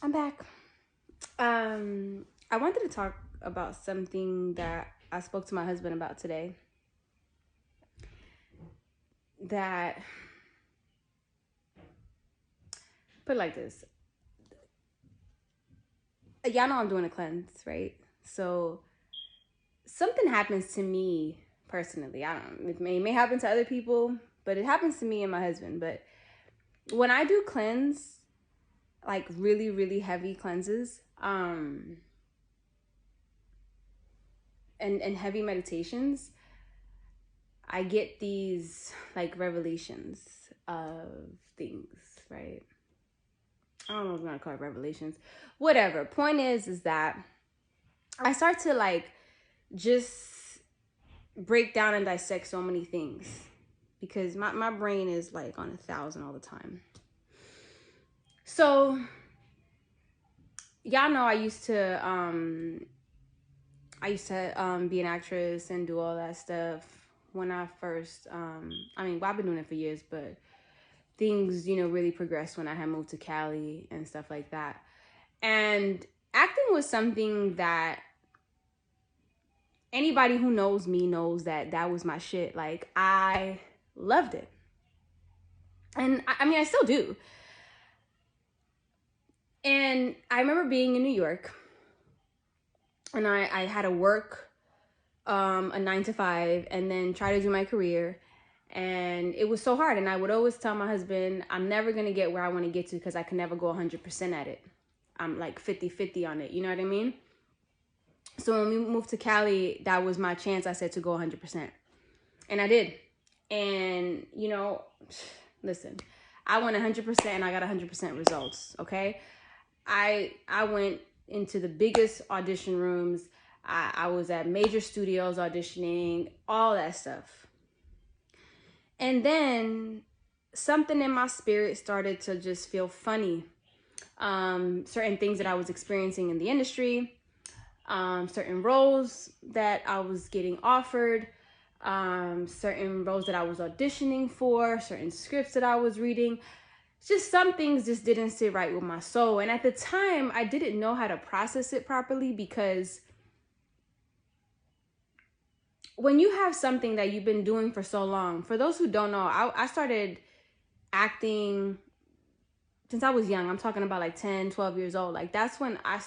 I'm back. I wanted to talk about something that I spoke to my husband about today. That, put it like this. Y'all know I'm doing a cleanse, right? So something happens to me personally. I don't know. It may happen to other people, but it happens to me and my husband. But when I do cleanse, like really, really heavy cleanses, and heavy meditations, I get these like revelations of things, right? I don't know if I'm gonna call it revelations. Whatever. Point is that I start to like just break down and dissect so many things because my brain is like on 1,000 all the time. So y'all know I used to be an actress and do all that stuff when I first I've been doing it for years, but things, really progressed when I had moved to Cali and stuff like that. And acting was something that anybody who knows me knows that was my shit. Like, I loved it. And I still do. And I remember being in New York and I had to work a 9 to 5 and then try to do my career. And it was so hard. And I would always tell my husband, I'm never going to get where I want to get to because I can never go 100% at it. I'm like 50-50 on it. You know what I mean? So when we moved to Cali, that was my chance, I said, to go 100%. And I did. And, listen, I went 100% and I got 100% results, okay? I went into the biggest audition rooms. I was at major studios auditioning, all that stuff. And then something in my spirit started to just feel funny. Certain things that I was experiencing in the industry, certain roles that I was getting offered, certain roles that I was auditioning for, certain scripts that I was reading. Just some things just didn't sit right with my soul. And at the time, I didn't know how to process it properly because when you have something that you've been doing for so long, for those who don't know, I started acting since I was young. I'm talking about like 10, 12 years old. Like that's when I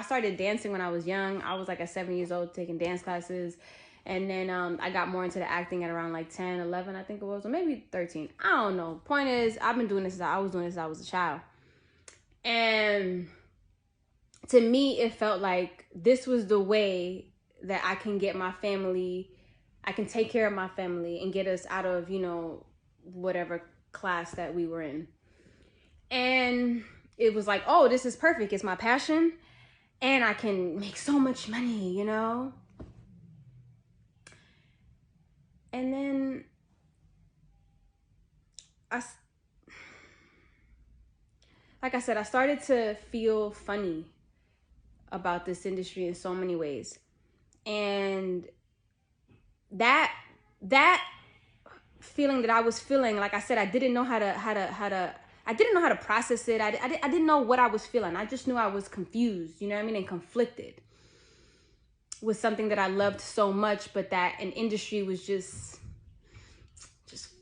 started dancing when I was young. I was like at 7 years old taking dance classes. And then I got more into the acting at around like 10, 11, I think it was, or maybe 13. I don't know. Point is, I've been doing this since I was a child. And to me, it felt like this was the way that I can get my family, I can take care of my family and get us out of, whatever class that we were in. And it was like, oh, this is perfect. It's my passion. And I can make so much money, And then like I said, I started to feel funny about this industry in so many ways. And that feeling that I was feeling, like I said, I didn't know how to process it. I didn't know what I was feeling. I just knew I was confused, and conflicted with something that I loved so much, but that an industry was just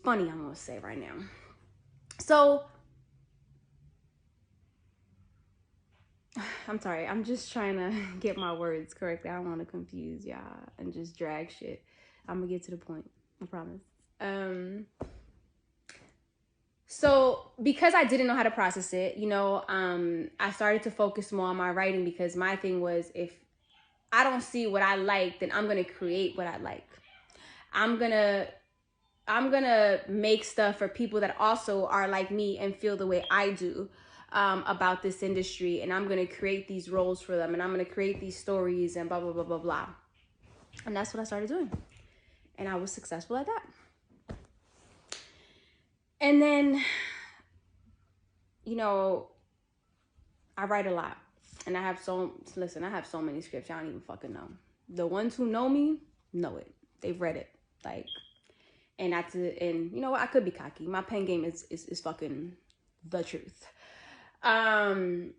funny, I'm gonna say right now. So I'm sorry, I'm just trying to get my words correctly. I don't want to confuse y'all and just drag shit. I'm gonna get to the point, I promise. So because I didn't know how to process it, I started to focus more on my writing because my thing was, if I don't see what I like, then I'm gonna create what I like. I'm gonna make stuff for people that also are like me and feel the way I do about this industry. And I'm gonna create these roles for them, and I'm gonna create these stories and blah, blah, blah, blah, blah. And that's what I started doing. And I was successful at that. And then, I write a lot. And I have so many scripts, I don't even fucking know. The ones who know me know it. They've read it. Like, and you know what? I could be cocky. My pen game is fucking the truth. And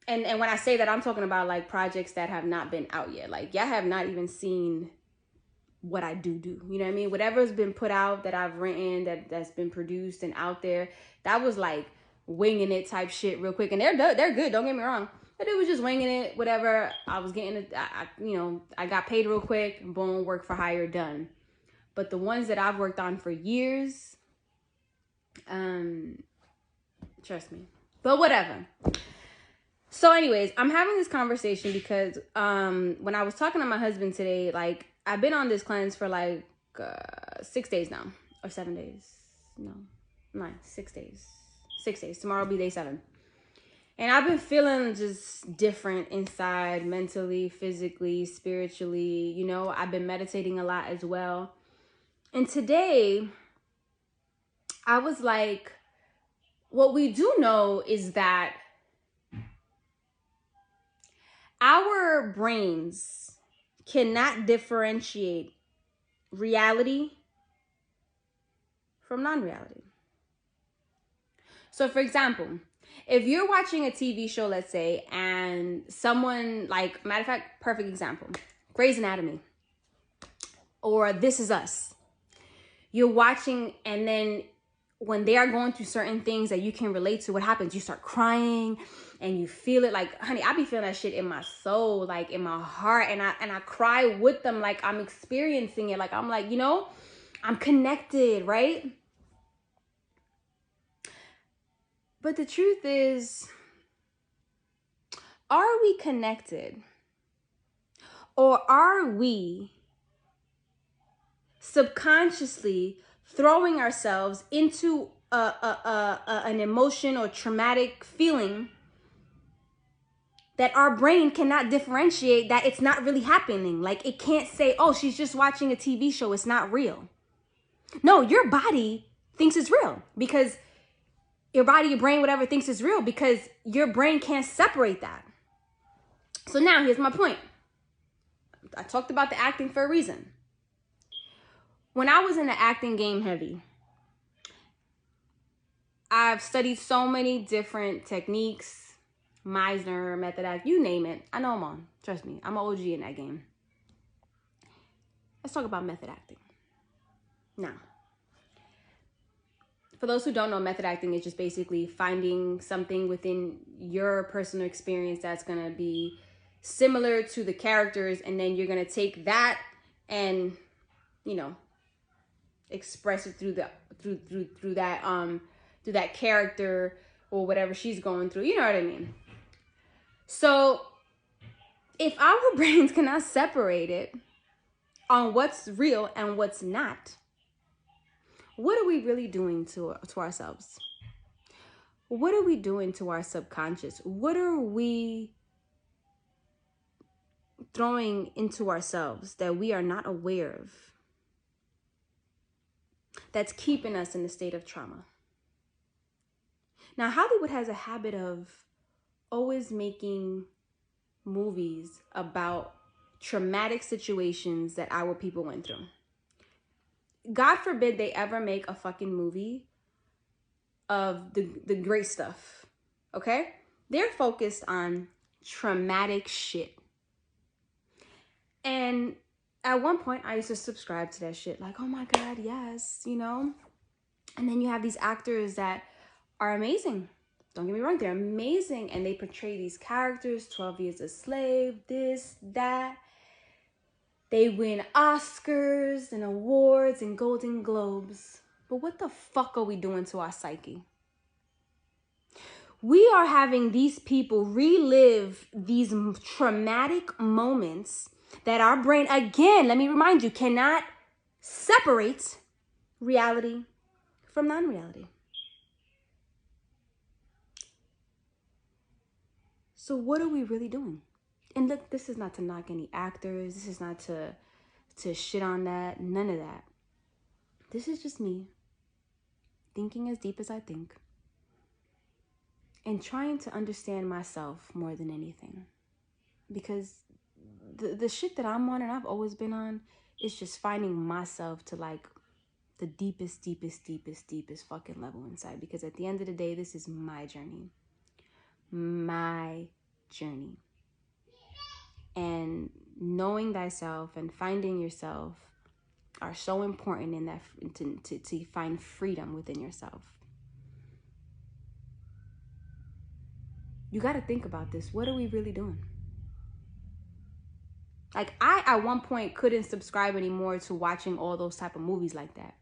And when I say that, I'm talking about like projects that have not been out yet. Like, y'all have not even seen what I do. You know what I mean? Whatever's been put out that I've written, that's been produced and out there, that was like winging it type shit real quick. And they're good, don't get me wrong. But it was just winging it, whatever. I was getting it, I got paid real quick, boom, work for hire, done. But the ones that I've worked on for years, trust me. But whatever. So anyways, I'm having this conversation because when I was talking to my husband today, like, I've been on this cleanse for like 6 days now, or 7 days. No, 6 days. 6 days. Tomorrow will be day 7. And I've been feeling just different inside, mentally, physically, spiritually. You know, I've been meditating a lot as well. And today, I was like, what we do know is that our brains cannot differentiate reality from non-reality. So for example, if you're watching a TV show, let's say, and someone, like, matter of fact, perfect example, Grey's Anatomy or This Is Us. You're watching, and then when they are going through certain things that you can relate to, what happens? You start crying and you feel it. Like, honey, I be feeling that shit in my soul, like in my heart, and I cry with them, like I'm experiencing it. Like, I'm like, you know, I'm connected, right? But the truth is, are we connected? Or are we subconsciously throwing ourselves into an emotion or traumatic feeling that our brain cannot differentiate, that it's not really happening? Like, it can't say, oh, she's just watching a TV show, it's not real. No, your body thinks it's real, because your body, your brain, whatever, thinks it's real, because your brain can't separate that. So now here's my point. I talked about the acting for a reason. When I was in the acting game heavy, I've studied so many different techniques, Meisner, method act, you name it. I know them all. Trust me, I'm an OG in that game. Let's talk about method acting. Now, for those who don't know, method acting is just basically finding something within your personal experience that's going to be similar to the characters, and then you're going to take that and, you know, express it through that character or whatever she's going through. You know what I mean? So if our brains cannot separate it on what's real and what's not, what are we really doing to ourselves? What are we doing to our subconscious? What are we throwing into ourselves that we are not aware of, that's keeping us in a state of trauma? Now, Hollywood has a habit of always making movies about traumatic situations that our people went through. God forbid they ever make a fucking movie of the great stuff, okay? They're focused on traumatic shit. And at one point, I used to subscribe to that shit. Like, oh my God, yes, you know? And then you have these actors that are amazing. Don't get me wrong, they're amazing. And they portray these characters, 12 Years a Slave, this, that. They win Oscars and awards and Golden Globes. But what the fuck are we doing to our psyche? We are having these people relive these traumatic moments that our brain, again, let me remind you, cannot separate reality from non-reality. So what are we really doing? And look, this is not to knock any actors. This is not to shit on that. None of that. This is just me thinking as deep as I think and trying to understand myself more than anything. Because the shit that I'm on and I've always been on is just finding myself to like the deepest fucking level inside. Because at the end of the day, this is my journey. My journey. And knowing thyself and finding yourself are so important in that to find freedom within yourself. You got to think about this. What are we really doing? Like, I at one point couldn't subscribe anymore to watching all those type of movies like that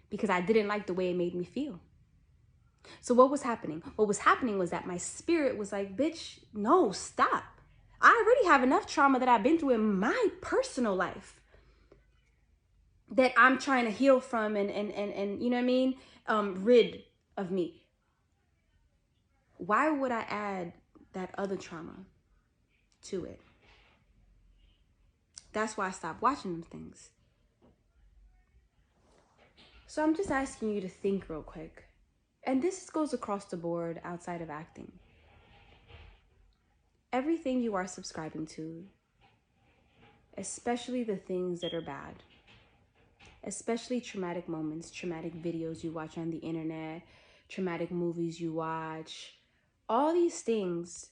because I didn't like the way it made me feel. So what was happening? What was happening was that my spirit was like, bitch, no, stop. I already have enough trauma that I've been through in my personal life that I'm trying to heal from and you know what I mean? Rid of me. Why would I add that other trauma to it? That's why I stopped watching them things. So I'm just asking you to think real quick. And this goes across the board outside of acting. Everything you are subscribing to, especially the things that are bad, especially traumatic moments, traumatic videos you watch on the internet, traumatic movies you watch, all these things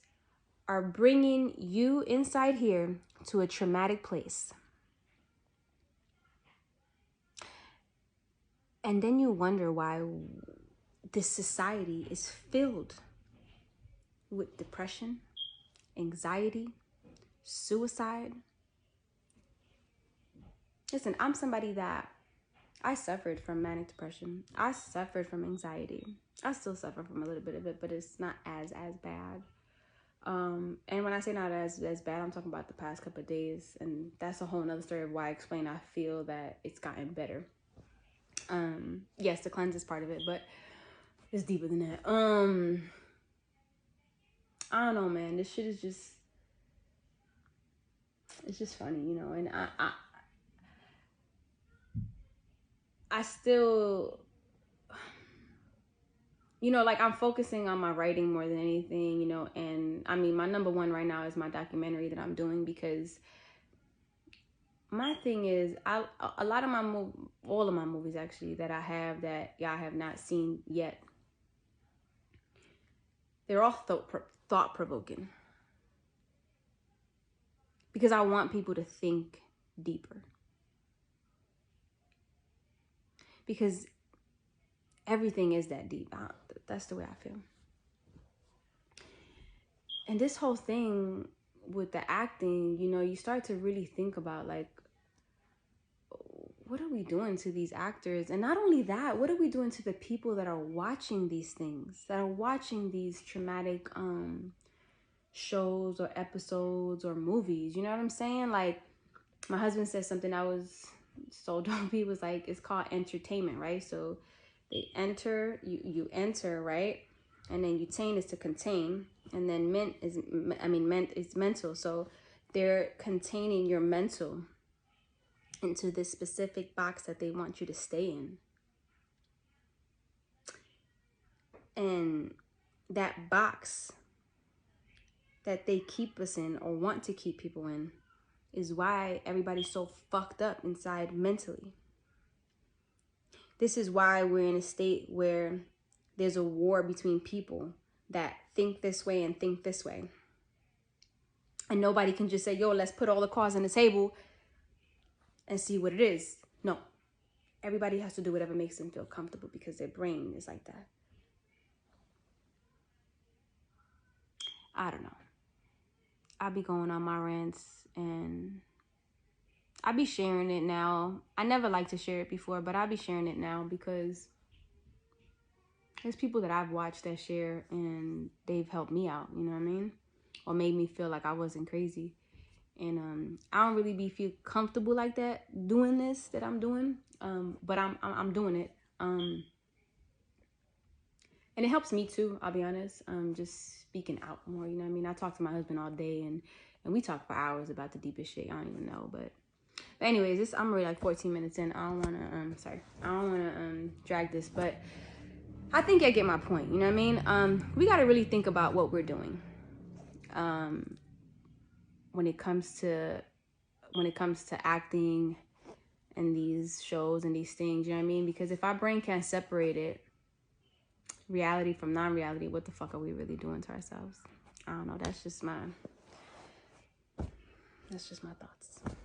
are bringing you inside here to a traumatic place. And then you wonder why this society is filled with depression, anxiety, suicide. Listen, I'm somebody that I suffered from manic depression. I suffered from anxiety. I still suffer from a little bit of it, but it's not as bad. And when I say not as bad, I'm talking about the past couple of days. And that's a whole nother story of why I explain I feel that it's gotten better. Yes, the cleanse is part of it, but it's deeper than that. I don't know, man. This shit is just, it's just funny, you know. And I still, you know, like I'm focusing on my writing more than anything, you know. And I mean, my number one right now is my documentary that I'm doing, because my thing is, a lot of all of my movies actually that I have that y'all have not seen yet, they're all thought-provoking, because I want people to think deeper, because everything is that deep. That's the way I feel. And this whole thing with the acting, you know, you start to really think about, like, what are we doing to these actors? And not only that, what are we doing to the people that are watching these things, that are watching these traumatic shows or episodes or movies? You know what I'm saying? Like, my husband said something that was so dope. He was like, it's called entertainment, right? So they enter, you enter, right? And then utain is to contain, and then ment is mental. So they're containing your mental into this specific box that they want you to stay in. And that box that they keep us in, or want to keep people in, is why everybody's so fucked up inside mentally. This is why we're in a state where there's a war between people that think this way and think this way. And nobody can just say, yo, let's put all the cards on the table and see what it is. No. Everybody has to do whatever makes them feel comfortable, because their brain is like that. I don't know. I'll be going on my rants, and I'll be sharing it now. I never liked to share it before, but I'll be sharing it now, because there's people that I've watched that share, and they've helped me out, you know what I mean? Or made me feel like I wasn't crazy. And I don't really feel comfortable like that doing this that I'm doing, but I'm doing it. And it helps me too, I'll be honest. Just speaking out more, you know what I mean? I talk to my husband all day, and we talk for hours about the deepest shit. I don't even know, but anyways, I'm already like 14 minutes in. I don't want to drag this, but I think I get my point, you know what I mean? We got to really think about what we're doing. When it comes to acting and these shows and these things, you know what I mean? Because if our brain can't separate it, reality from non-reality, what the fuck are we really doing to ourselves? I don't know. That's just my thoughts.